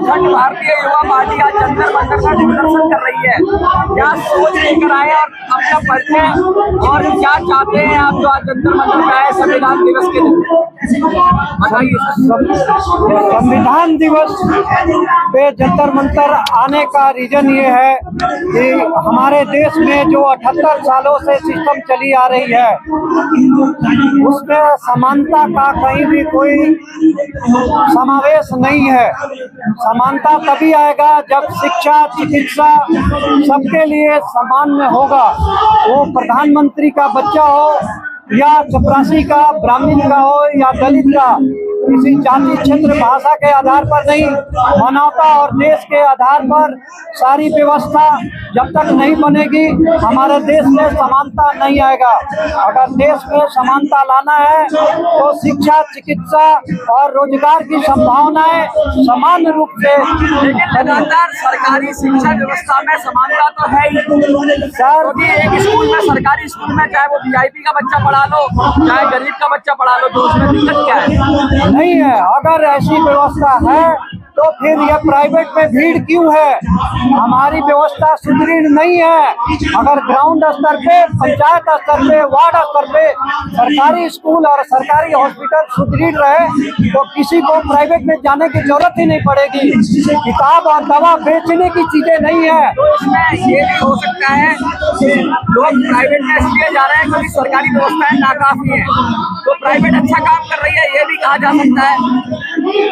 अखंड भारतीय युवा पार्टी आज जंतर मंतर का प्रदर्शन कर रही है। क्या सोच लेकर आए और अपना परिचय और क्या चाहते हैं आप जो आज जंतर मंतर पे आए संविधान दिवस के दिन? बताइए। संविधान दिवस पे जंतर मंतर आने का रीजन ये है कि हमारे देश में जो 78 सालों से सिस्टम चली आ रही है उसमें समानता का कहीं भी कोई समावेश नहीं है। समानता तभी आएगा जब शिक्षा चिकित्सा सबके लिए सामान्य होगा। वो प्रधानमंत्री का बच्चा हो या चपरासी का, ब्राह्मण का हो या दलित का, किसी जाति क्षेत्र भाषा के आधार पर नहीं, मानवता और देश के आधार पर सारी व्यवस्था जब तक नहीं बनेगी हमारे देश में समानता नहीं आएगा। अगर देश में समानता लाना है तो शिक्षा चिकित्सा और रोजगार की संभावनाएं समान रूप से। लेकिन लगातार सरकारी शिक्षा व्यवस्था में समानता तो है ही सर, क्योंकि एक स्कूल में, सरकारी स्कूल में चाहे वो वीआईपी का बच्चा पढ़ा लो चाहे गरीब का बच्चा पढ़ा लो, तो उसमें दिक्कत क्या है? नहीं है। अगर ऐसी व्यवस्था है तो फिर यह प्राइवेट में भीड़ क्यों है? हमारी व्यवस्था सुदृढ़ नहीं है। अगर ग्राउंड स्तर पे, पंचायत स्तर पे, वार्ड स्तर पे सरकारी स्कूल और सरकारी हॉस्पिटल सुदृढ़ रहे तो किसी को प्राइवेट में जाने की जरूरत ही नहीं पड़ेगी। किताब और दवा बेचने की चीजें नहीं है। तो इसमें ये भी हो सकता है कि लोग प्राइवेट में इसलिए जा रहे हैं क्योंकि सरकारी व्यवस्थाएं नाकाफी हैं, तो प्राइवेट अच्छा काम कर रही है ये भी कहा जा सकता है।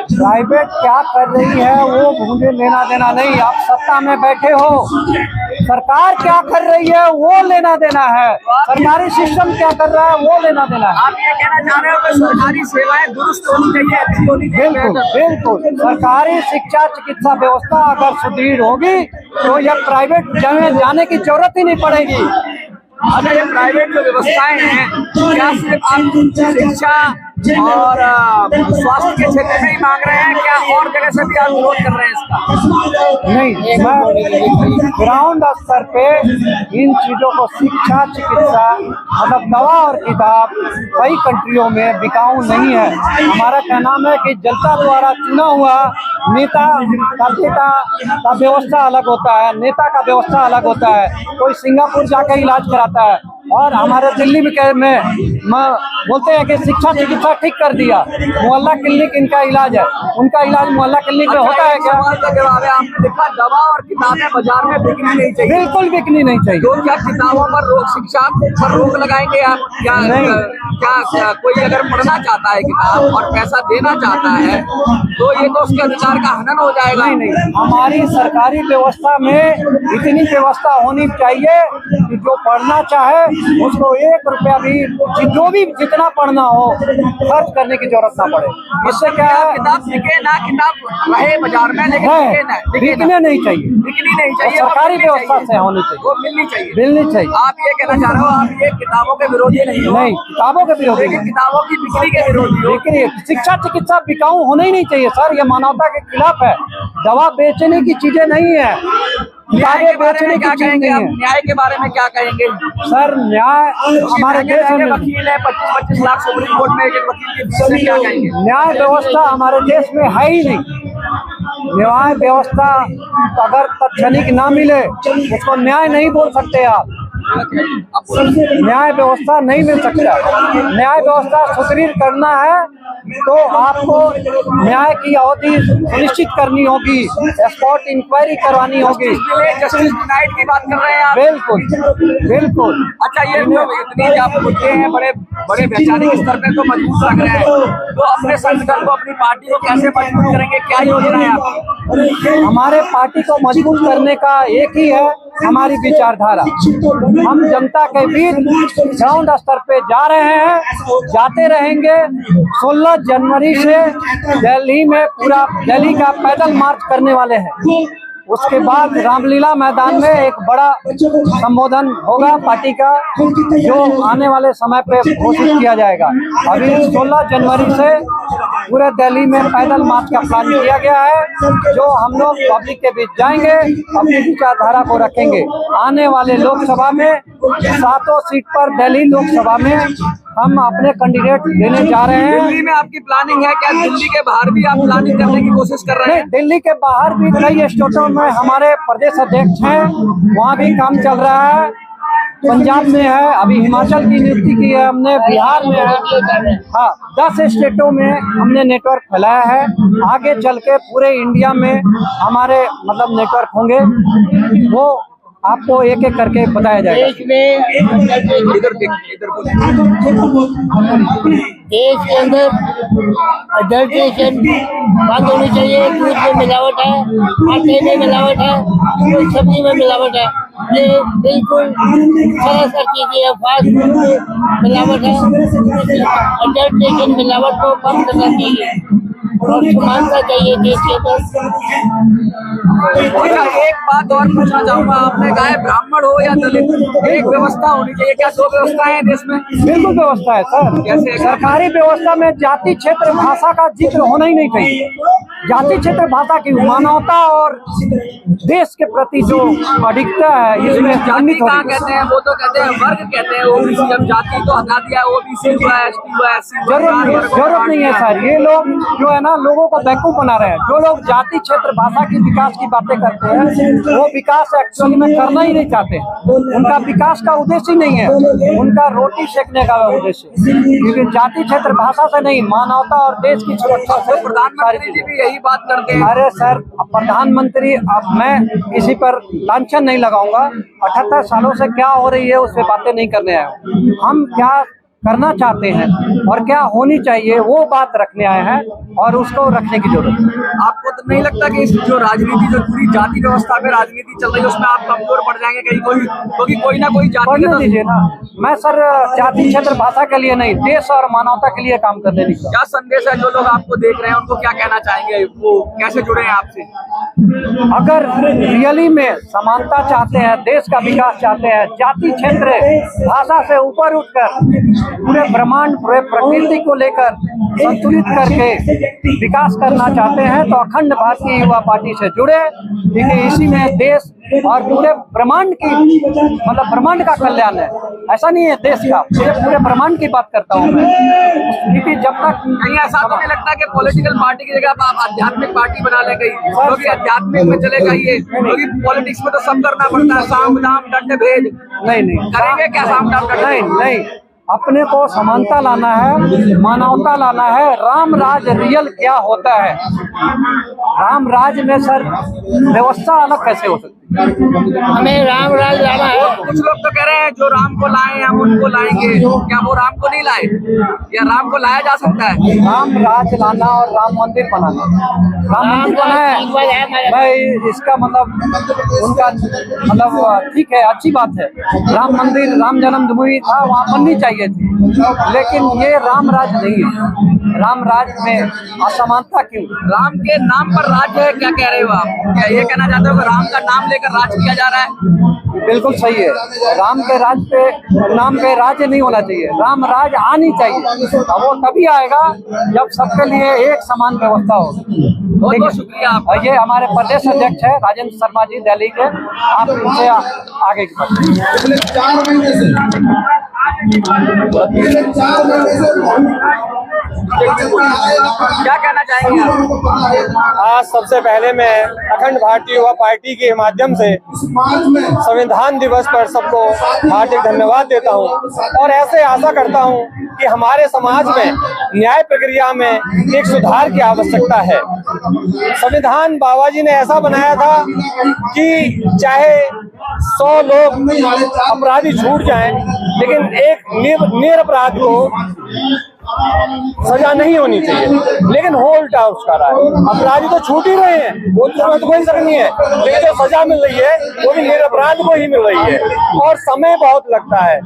प्राइवेट क्या कर रही है वो मुझे लेना देना नहीं। आप सत्ता में बैठे हो, सरकार क्या कर रही है वो लेना देना है। सरकारी सिस्टम क्या कर रहा है वो लेना देना है। आप ये कहना चाह रहे हो कि सरकारी सेवाएं दुरुस्त होनी चाहिए, अच्छी होनी चाहिए? बिल्कुल बिल्कुल। सरकारी शिक्षा चिकित्सा व्यवस्था अगर सुदृढ़ होगी तो यह प्राइवेट जाने की जरूरत ही नहीं पड़ेगी। अच्छा, ये प्राइवेट जो व्यवस्थाएं हैं क्या सिर्फ आप शिक्षा और स्वास्थ्य के क्षेत्र में ही मांग रहे हैं, क्या और जगह से भी आप विरोध कर रहे हैं इसका? नहीं, मैं ग्राउंड स्तर पे इन चीजों को, शिक्षा चिकित्सा मतलब दवा और किताब कई कंट्रियों में बिकाऊ नहीं है। हमारा कहना है कि जनता द्वारा चुना हुआ नेता का बेटा का व्यवस्था अलग होता है, नेता का व्यवस्था अलग होता है। कोई सिंगापुर जाकर इलाज कराता है और हमारे दिल्ली में बोलते हैं कि शिक्षा चिकित्सा ठीक कर दिया, मोहल्ला क्लिनिक इनका इलाज है, उनका इलाज मोहल्ला क्लिनिक में होता है क्या? जवाब है आपने लिखा, दवा और किताबें बाजार में बिकनी नहीं चाहिए। बिल्कुल बिकनी नहीं चाहिए। तो क्या किताबों पर रोक, शिक्षा पर रोक लगाएंगे आप? क्या नहीं, क्या कोई अगर पढ़ना चाहता है किताब और पैसा देना चाहता है तो ये तो उसके अधिकार का हनन हो जाएगा। नहीं, हमारी सरकारी व्यवस्था में इतनी व्यवस्था होनी चाहिए कि जो पढ़ना चाहे उसको 1 रुपया भी, जो भी जितना पढ़ना हो खर्च करने की जरूरत ना पड़े। इससे क्या है, किताब बिके ना, किताब रहे बाजार में लेकिन बिकने नहीं चाहिए, बिकनी नहीं चाहिए, सरकारी व्यवस्था से होनी चाहिए, वो मिलनी चाहिए, मिलनी चाहिए। आप ये कहना चाह रहे हो, आप ये किताबों के विरोधी नहीं हो? नहीं, किताबों के विरोधी, लेकिन किताबों की बिक्री के विरोधी हो। बिक्री, शिक्षा चिकित्सा बिकाऊ होना ही नहीं चाहिए सर, ये मानवता के खिलाफ है। दवा बेचने की चीजें नहीं है, न्याय के बारे में क्या कहेंगे? न्याय के बारे में क्या कहेंगे सर? न्याय हमारे देश में वकील है, 25-25 लाख सुप्रीम कोर्ट में एक वकील की फीस है, क्या कहेंगे? न्याय व्यवस्था हमारे देश में है ही नहीं। न्याय व्यवस्था अगर तत्क्षणिक ना मिले उसको न्याय नहीं बोल सकते आप। न्याय व्यवस्था नहीं मिल सकता। न्याय व्यवस्था सुदृढ़ करना है तो आपको न्याय की अवधि सुनिश्चित करनी होगी, स्पॉट इंक्वायरी करवानी होगी। जस्टिस डिनाइड की बात कर रहे हैं आप? बिल्कुल बिल्कुल। अच्छा, ये इतनी आप मुद्दे हैं बड़े बड़े वैचारिक स्तर पे तो मजबूत लग रहे हैं, तो अपने संगठन को, अपनी पार्टी को कैसे मजबूत करेंगे? क्या योजना है आपकी? हमारे पार्टी को मजबूत करने का एक ही है, हमारी विचारधारा। हम जनता के बीच ग्राउंड स्तर पे जा रहे हैं, जाते रहेंगे। 16 जनवरी से दिल्ली में पूरा दिल्ली का पैदल मार्च करने वाले हैं। उसके बाद रामलीला मैदान में एक बड़ा संबोधन होगा पार्टी का, जो आने वाले समय पे घोषित किया जाएगा। अभी 16 जनवरी से पूरे दिल्ली में पैदल मार्च का प्लान किया गया है, जो हम लोग पब्लिक के बीच जाएंगे, अपनी विचारधारा को रखेंगे। आने वाले लोकसभा में 7 सीट पर दिल्ली लोकसभा में हम अपने कैंडिडेट देने जा रहे हैं। दिल्ली में आपकी प्लानिंग है क्या? दिल्ली के बाहर भी आप प्लानिंग करने की कोशिश कर रहे हैं? नहीं, दिल्ली के बाहर भी कई स्टेटों में हमारे प्रदेश अध्यक्ष हैं, वहाँ भी काम चल रहा है। पंजाब में है, अभी हिमाचल की नियुक्ति की है हमने, बिहार में है। हाँ, 10 स्टेटों में हमने नेटवर्क फैलाया है। आगे चल के पूरे इंडिया में हमारे मतलब नेटवर्क होंगे, वो आपको एक एक करके बताया जाएगा। देश में देश के अंदर अडल्ट्रेशन बंद होनी चाहिए। दूध में मिलावट है, आटे में मिलावट है, सब्जी में मिलावट है, ये बिल्कुल सरासर चीजें है। फास्ट फूड में मिलावट है, अडल्ट्रेशन मिलावट को कम करना चाहिए और समानता चाहिए देश के अंदर। अच्छा, एक बात और पूछना चाहूंगा, आपने कहा है ब्राह्मण हो या दलित, एक व्यवस्था होनी चाहिए। क्या 2 व्यवस्थाएं हैं देश में? बिल्कुल व्यवस्था है सर। कैसे? सरकारी व्यवस्था में जाति क्षेत्र भाषा का जिक्र होना ही नहीं चाहिए। जाति क्षेत्र भाषा की मानवता और देश के प्रति जो अधिकता है इसमें जाति कहाँ कहते हैं? वो तो कहते हैं वर्ग कहते हैं। ओबीसी, अब जाति तो हटा दिया है, ओबीसी हुआ है, एसटी हुआ है, एससी। जरूरत नहीं है सर। ये लोग जो है ना, लोगों को बेवकूफ बना रहे हैं। जो लोग जाति क्षेत्र भाषा की विकास की बातें करते हैं, वो विकास एक्चुअली में करना ही नहीं चाहते। उनका विकास का उद्देश्य ही नहीं है, उनका रोटी सेकने का उद्देश्य। क्योंकि जाति क्षेत्र भाषा से नहीं, मानवता और देश की सुरक्षा से। प्रधानमंत्री जी भी यही बात करते हैं। अरे सर, प्रधानमंत्री, अब मैं किसी पर लांछन नहीं लगाऊंगा। 78 सालों से क्या हो रही है उस पर बातें नहीं करने आए हैं। हम क्या करना चाहते हैं और क्या होनी चाहिए वो बात रखने आए हैं, और उसको रखने की जरूरत है। आपको तो नहीं लगता कि इस जो राजनीति, जो पूरी जाति व्यवस्था में राजनीति चल रही है, उसमें आप कमजोर पड़ जाएंगे कहीं? क्योंकि कोई ना कोई जाति पढ़ने दीजिए ना। मैं सर जाति क्षेत्र भाषा के लिए नहीं, देश और मानवता के लिए काम करने निकला। क्या संदेश है जो लोग आपको देख रहे हैं, उनको क्या कहना चाहेंगे? वो कैसे जुड़े हैं आपसे? अगर रियली में समानता चाहते हैं, देश का विकास चाहते हैं, जाति क्षेत्र भाषा से ऊपर उठकर पूरे ब्रह्मांड, पूरे प्रकृति को लेकर संतुलित करके विकास करना चाहते हैं, तो अखंड भारतीय युवा पार्टी से जुड़े। क्योंकि इसी में देश और पूरे ब्रह्मांड की मतलब ब्रह्मांड का कल्याण है। ऐसा नहीं है देश का, पूरे ब्रह्मांड की बात करता हूँ मैं। क्योंकि जब तक कहीं ऐसा तो नहीं लगता कि पॉलिटिकल पार्टी की जगह आप आध्यात्मिक पार्टी बना ले गई, क्योंकि आध्यात्मिक में चले जाइए, क्योंकि पॉलिटिक्स में तो सब करना पड़ता है, साम दाम दंड भेद। नहीं करेंगे क्या साम दाम दंड? नहीं, अपने को समानता लाना है, मानवता लाना है। राम राज रियल क्या होता है? राम राज में सर व्यवस्था अलग कैसे हो सकती है? हमें राम राज लाना है। कुछ लोग तो कह रहे हैं जो राम को लाए हम उनको लाएंगे, क्या वो राम को नहीं लाए? या राम को लाया जा सकता है? राम राज लाना और राम मंदिर बनाना, राम मंदिर बना है भाई, इसका मतलब उनका मतलब ठीक है, अच्छी बात है। राम मंदिर, राम जन्मभूमि था, वहाँ बननी चाहिए थी, लेकिन ये राम राज नहीं है। राम राज में असमानता क्यों? राम के नाम पर राज है, क्या कह रहे हो आप? क्या ये कहना चाहते हो कि राम का नाम लेकर राज किया जा रहा है? बिल्कुल सही है। राम के राज पे नाम पे राज्य नहीं होना चाहिए, राम राज आनी चाहिए। अब वो तभी आएगा जब सबके लिए एक समान व्यवस्था हो। बहुत बहुत शुक्रिया आपका। ये हमारे प्रदेश अध्यक्ष है राजेंद्र शर्मा जी, दिल्ली के। आप इनसे आगे की बात। पिछले 4 महीने से क्या कहना चाहेंगे आप? आज सबसे पहले मैं अखंड भारतीय युवा पार्टी के माध्यम से संविधान दिवस पर सबको हार्दिक धन्यवाद देता हूं, और ऐसे आशा करता हूं कि हमारे समाज में न्याय प्रक्रिया में एक सुधार की आवश्यकता है। संविधान बाबा जी ने ऐसा बनाया था कि चाहे 100 लोग अपराधी छूट जाएं, लेकिन एक निरपराध को सजा नहीं होनी चाहिए। लेकिन हो उल्टा उसका रहा है, अपराधी तो छूट ही रहे हैं, वो तो कोई शक नहीं है, लेकिन जो सजा मिल रही है वो भी निरपराध को ही मिल रही है, और समय बहुत लगता है।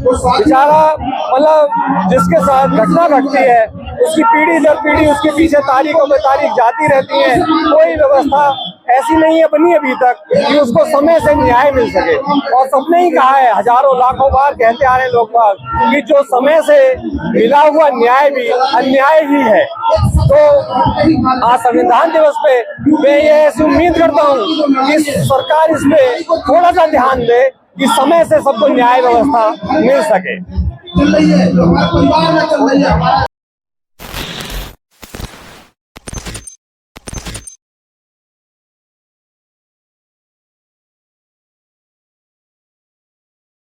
बेचारा मतलब जिसके साथ घटना घटती है उसकी पीढ़ी दर पीढ़ी उसके पीछे तारीखों पे तारीख जाती रहती है, कोई व्यवस्था ऐसी नहीं बनी अभी तक कि उसको समय से न्याय मिल सके। और सबने ही कहा है, हजारों लाखों बार कहते आ रहे हैं लोग बाग कि जो समय से मिला हुआ न्याय भी अन्याय ही है। तो आज संविधान दिवस पे मैं ये ऐसी उम्मीद करता हूँ कि सरकार इसमें थोड़ा सा ध्यान दे कि समय से सबको न्याय व्यवस्था मिल सके। चल रही है, जो हमारे परिवार में चल रही है।